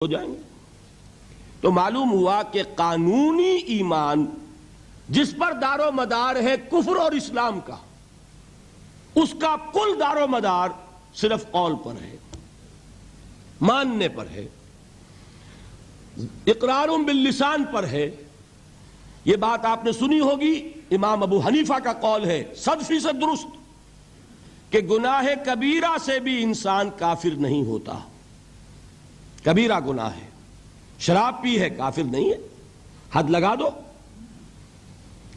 ہو جائیں گے۔ تو معلوم ہوا کہ قانونی ایمان جس پر دار و مدار ہے کفر اور اسلام کا، اس کا کل دار و مدار صرف قول پر ہے، ماننے پر ہے، اقرار باللسان پر ہے۔ یہ بات آپ نے سنی ہوگی، امام ابو حنیفہ کا قول ہے 100% درست کہ گناہ کبیرہ سے بھی انسان کافر نہیں ہوتا۔ کبیرہ گناہ ہے، شراب پی ہے، کافر نہیں ہے، حد لگا دو۔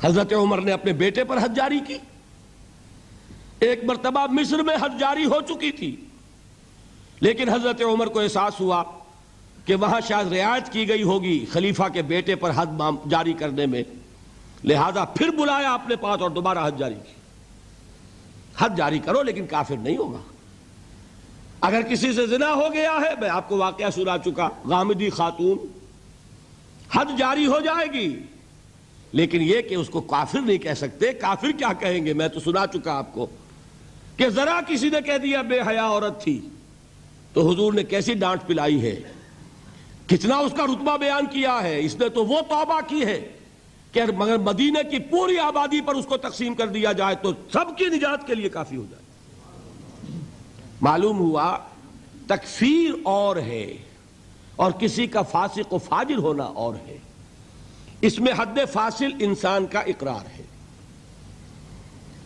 حضرت عمر نے اپنے بیٹے پر حد جاری کی، ایک مرتبہ مصر میں حد جاری ہو چکی تھی، لیکن حضرت عمر کو احساس ہوا کہ وہاں شاید رعایت کی گئی ہوگی خلیفہ کے بیٹے پر حد جاری کرنے میں، لہذا پھر بلایا اپنے پاس اور دوبارہ حد جاری کی۔ حد جاری کرو لیکن کافر نہیں ہوگا۔ اگر کسی سے زنا ہو گیا ہے، میں آپ کو واقعہ سنا چکا، غامدی خاتون، حد جاری ہو جائے گی، لیکن یہ کہ اس کو کافر نہیں کہہ سکتے۔ کافر کیا کہیں گے؟ میں تو سنا چکا آپ کو کہ ذرا کسی نے کہہ دیا بے حیا عورت تھی تو حضور نے کیسی ڈانٹ پلائی ہے، کتنا اس کا رتبہ بیان کیا ہے۔ اس نے تو وہ توبہ کی ہے کہ مگر مدینہ کی پوری آبادی پر اس کو تقسیم کر دیا جائے تو سب کی نجات کے لیے کافی ہو جائے۔ معلوم ہوا تکفیر اور ہے اور کسی کا فاسق و فاجر ہونا اور ہے۔ اس میں حد فاصل انسان کا اقرار ہے۔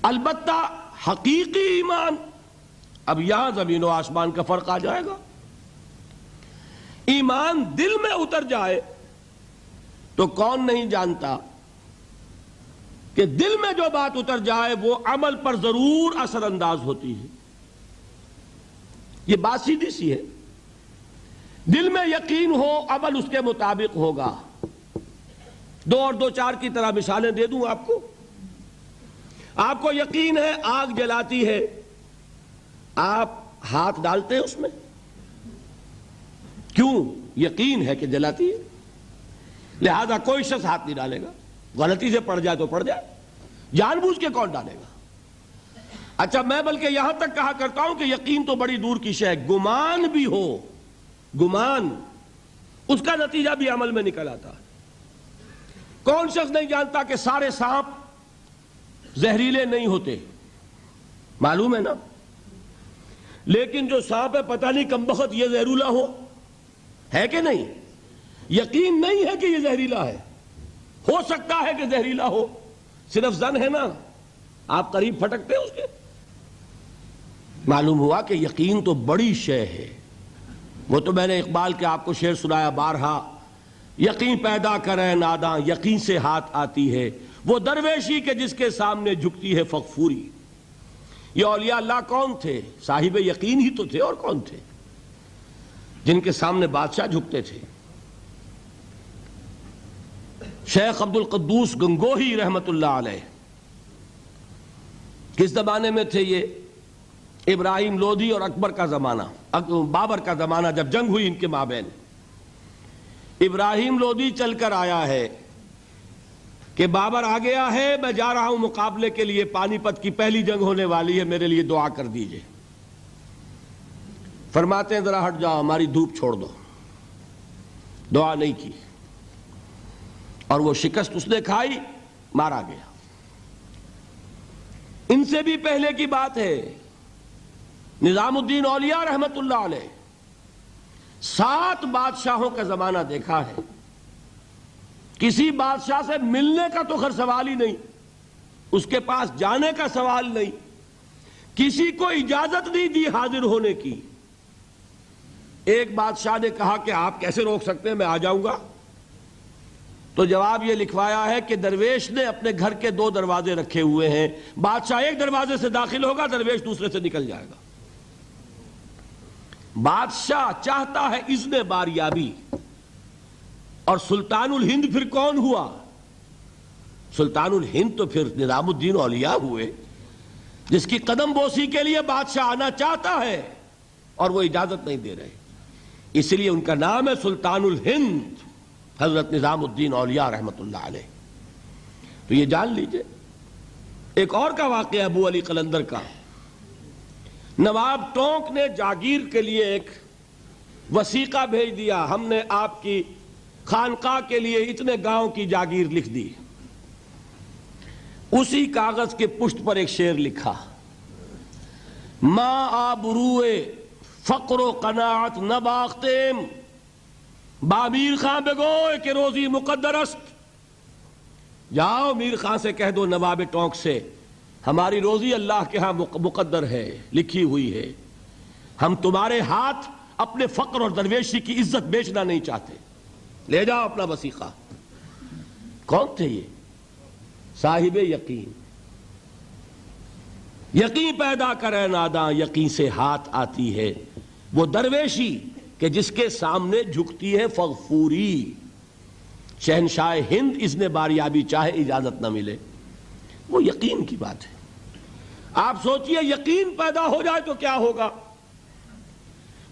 البتہ حقیقی ایمان، اب یہاں زمین و آسمان کا فرق آ جائے گا۔ ایمان دل میں اتر جائے تو کون نہیں جانتا کہ دل میں جو بات اتر جائے وہ عمل پر ضرور اثر انداز ہوتی ہے۔ یہ بات سیدھی سی ہے، دل میں یقین ہو عمل اس کے مطابق ہوگا۔ 2 اور 2 4 کی طرح مثالیں دے دوں آپ کو۔ آپ کو یقین ہے آگ جلاتی ہے، آپ ہاتھ ڈالتے ہیں اس میں، کیوں؟ یقین ہے کہ جلاتی ہے، لہذا کوئی شخص ہاتھ نہیں ڈالے گا۔ غلطی سے پڑ جائے تو پڑ جائے، جان بوجھ کے کون ڈالے گا؟ اچھا، میں بلکہ یہاں تک کہا کرتا ہوں کہ یقین تو بڑی دور کی شے ہے، گمان بھی ہو، گمان، اس کا نتیجہ بھی عمل میں نکل آتا ہے۔ کون شخص نہیں جانتا کہ سارے سانپ زہریلے نہیں ہوتے؟ معلوم ہے نا؟ لیکن جو سانپ ہے پتہ نہیں کمبخت یہ زہریلا ہے کہ نہیں؟ یقین نہیں ہے کہ یہ زہریلا ہے، ہو سکتا ہے کہ زہریلا ہو، صرف ظن ہے نا، آپ قریب پھٹکتے ہیں اس کے۔ معلوم ہوا کہ یقین تو بڑی شے ہے۔ وہ تو میں نے اقبال کے آپ کو شعر سنایا بارہا، یقین پیدا کرے ناداں یقین سے ہاتھ آتی ہے، وہ درویشی کے جس کے سامنے جھکتی ہے فغفوری۔ یہ اولیاء اللہ کون تھے؟ صاحب یقین ہی تو تھے، اور کون تھے؟ جن کے سامنے بادشاہ جھکتے تھے۔ شیخ عبد القدوس گنگوہی رحمت اللہ علیہ کس زمانے میں تھے؟ یہ ابراہیم لودھی اور اکبر کا زمانہ، بابر کا زمانہ، جب جنگ ہوئی ان کے مابین۔ ابراہیم لودھی چل کر آیا ہے کہ بابر آ گیا ہے، میں جا رہا ہوں مقابلے کے لیے، پانی پت کی پہلی جنگ ہونے والی ہے، میرے لیے دعا کر دیجئے۔ فرماتے ہیں ذرا ہٹ جاؤ، ہماری دھوپ چھوڑ دو۔ دعا نہیں کی اور وہ شکست اس نے کھائی، مارا گیا۔ ان سے بھی پہلے کی بات ہے، نظام الدین اولیاء رحمت اللہ علیہ 7 بادشاہوں کا زمانہ دیکھا ہے۔ کسی بادشاہ سے ملنے کا تو خیر سوال ہی نہیں، اس کے پاس جانے کا سوال نہیں، کسی کو اجازت نہیں دی حاضر ہونے کی۔ ایک بادشاہ نے کہا کہ آپ کیسے روک سکتے ہیں، میں آ جاؤں گا۔ تو جواب یہ لکھوایا ہے کہ درویش نے اپنے گھر کے 2 دروازے رکھے ہوئے ہیں، بادشاہ ایک دروازے سے داخل ہوگا، درویش دوسرے سے نکل جائے گا۔ بادشاہ چاہتا ہے اذن باریابی، اور سلطان الہند پھر کون ہوا؟ سلطان الہند تو پھر نظام الدین اولیاء ہوئے، جس کی قدم بوسی کے لیے بادشاہ آنا چاہتا ہے اور وہ اجازت نہیں دے رہے، اس لیے ان کا نام ہے سلطان الہند، حضرت نظام الدین اولیاء رحمت اللہ علیہ۔ تو یہ جان لیجئے۔ ایک اور کا واقعہ ابو علی قلندر کا، نواب ٹونک نے جاگیر کے لیے ایک وثیقہ بھیج دیا، ہم نے آپ کی خانقاہ کے لیے اتنے گاؤں کی جاگیر لکھ دی۔ اسی کاغذ کے پشت پر ایک شعر لکھا، ما آبروئے فقر و قناعت نباختیم، با میر خان بگوئے کہ روزی مقدر است۔ جاؤ میر خان سے کہہ دو، نواب ٹونک سے، ہماری روزی اللہ کے ہاں مقدر ہے، لکھی ہوئی ہے، ہم تمہارے ہاتھ اپنے فقر اور درویشی کی عزت بیچنا نہیں چاہتے، لے جاؤ اپنا وثیقہ۔ کون تھے یہ؟ صاحب یقین۔ یقین پیدا کرے ناداں، یقین سے ہاتھ آتی ہے وہ درویشی کہ جس کے سامنے جھکتی ہے فغفوری۔ شہنشاہ ہند اذن باریابی چاہے اجازت نہ ملے، وہ یقین کی بات ہے۔ آپ سوچئے یقین پیدا ہو جائے تو کیا ہوگا؟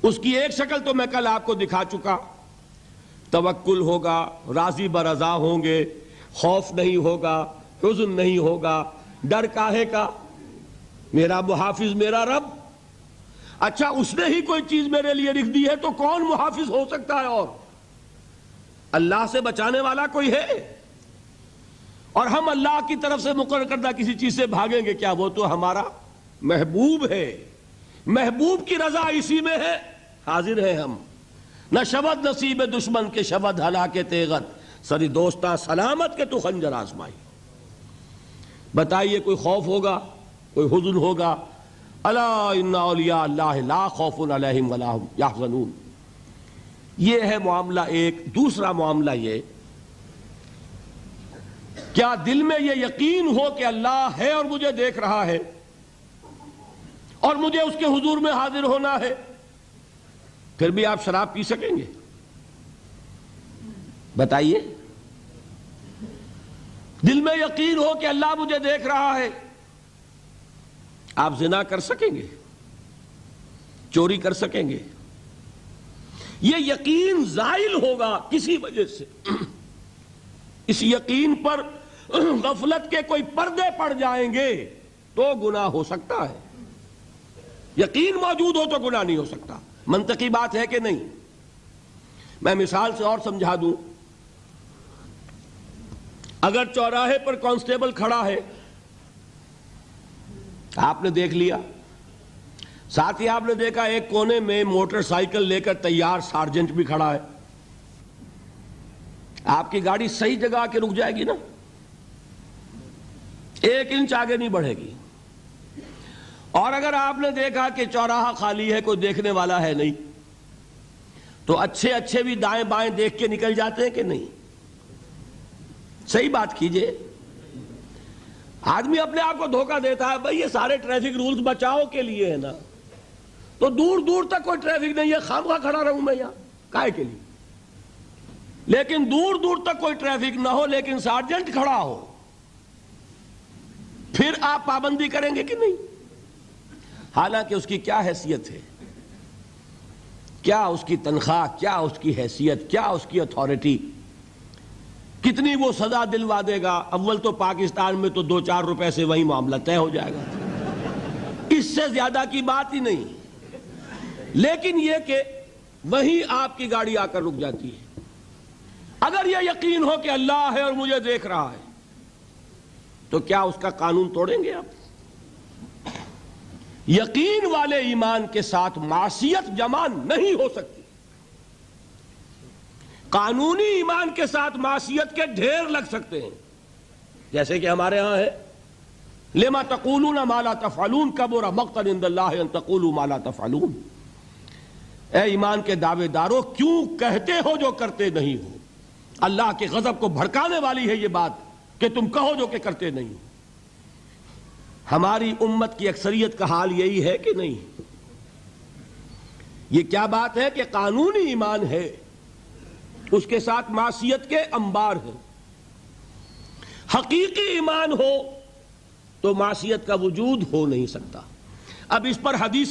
اس کی ایک شکل تو میں کل آپ کو دکھا چکا، توکل ہوگا، راضی برضا ہوں گے، خوف نہیں ہوگا، حزن نہیں ہوگا، ڈر کاہے کا، میرا محافظ میرا رب۔ اچھا اس نے ہی کوئی چیز میرے لیے لکھ دی ہے تو کون محافظ ہو سکتا ہے؟ اور اللہ سے بچانے والا کوئی ہے؟ اور ہم اللہ کی طرف سے مقرر کردہ کسی چیز سے بھاگیں گے کیا؟ وہ تو ہمارا محبوب ہے، محبوب کی رضا اسی میں ہے، حاضر ہیں ہم۔ نہ شبد نصیب دشمن کے شبد ہلا کے تیغت، سری دوستاں سلامت کے تو خنجر آزمائی۔ بتائیے کوئی خوف ہوگا، کوئی حزن ہوگا؟ الا ان اولیاء اللہ لا خوف علیہم ولا هم یحزنون۔ یہ ہے معاملہ ایک۔ دوسرا معاملہ یہ، کیا دل میں یہ یقین ہو کہ اللہ ہے اور مجھے دیکھ رہا ہے اور مجھے اس کے حضور میں حاضر ہونا ہے، پھر بھی آپ شراب پی سکیں گے؟ بتائیے، دل میں یقین ہو کہ اللہ مجھے دیکھ رہا ہے، آپ زنا کر سکیں گے؟ چوری کر سکیں گے؟ یہ یقین زائل ہوگا کسی وجہ سے۔ اس یقین پر غفلت کے کوئی پردے پڑ جائیں گے تو گناہ ہو سکتا ہے۔ یقین موجود ہو تو گناہ نہیں ہو سکتا۔ منطقی بات ہے کہ نہیں؟ میں مثال سے اور سمجھا دوں۔ اگر چوراہے پر کانسٹیبل کھڑا ہے، آپ نے دیکھ لیا، ساتھ ہی آپ نے دیکھا ایک کونے میں موٹر سائیکل لے کر تیار سارجنٹ بھی کھڑا ہے، آپ کی گاڑی صحیح جگہ آ کے رک جائے گی نا، 1 انچ آگے نہیں بڑھے گی۔ اور اگر آپ نے دیکھا کہ چوراہا خالی ہے، کوئی دیکھنے والا ہے نہیں، تو اچھے بھی دائیں بائیں دیکھ کے نکل جاتے ہیں کہ نہیں؟ صحیح بات کیجئے۔ آدمی اپنے آپ کو دھوکہ دیتا ہے، بھئی یہ سارے ٹریفک رولز بچاؤ کے لیے ہے نا، تو دور دور تک کوئی ٹریفک نہیں ہے، خامخواہ کھڑا رہوں میں یہاں کائے کے لیے؟ لیکن دور دور تک کوئی ٹریفک نہ ہو لیکن سارجنٹ کھڑا ہو، پھر آپ پابندی کریں گے کہ نہیں؟ حالانکہ اس کی کیا حیثیت ہے، کیا اس کی تنخواہ، کیا اس کی حیثیت، کیا اس کی اتھارٹی، کتنی وہ سزا دلوا دے گا؟ اول تو پاکستان میں تو 2-4 روپے سے وہی معاملہ طے ہو جائے گا، اس سے زیادہ کی بات ہی نہیں۔ لیکن یہ کہ وہیں آپ کی گاڑی آ کر رک جاتی ہے۔ اگر یہ یقین ہو کہ اللہ ہے اور مجھے دیکھ رہا ہے تو کیا اس کا قانون توڑیں گے آپ؟ یقین والے ایمان کے ساتھ معصیت جمع نہیں ہو سکتی۔ قانونی ایمان کے ساتھ معصیت کے ڈھیر لگ سکتے ہیں، جیسے کہ ہمارے ہاں ہے لما تقولون ما لا تفعلون کبر مقتا عند اللہ ان تقولوا ما لا تفعلون۔ اے ایمان کے دعوے دارو، کیوں کہتے ہو جو کرتے نہیں ہو؟ اللہ کے غضب کو بھڑکانے والی ہے یہ بات کہ تم کہو جو کہ کرتے نہیں ہو۔ ہماری امت کی اکثریت کا حال یہی ہے کہ نہیں؟ یہ کیا بات ہے کہ قانونی ایمان ہے، اس کے ساتھ معصیت کے انبار ہیں۔ حقیقی ایمان ہو تو معصیت کا وجود ہو نہیں سکتا۔ اب اس پر حدیث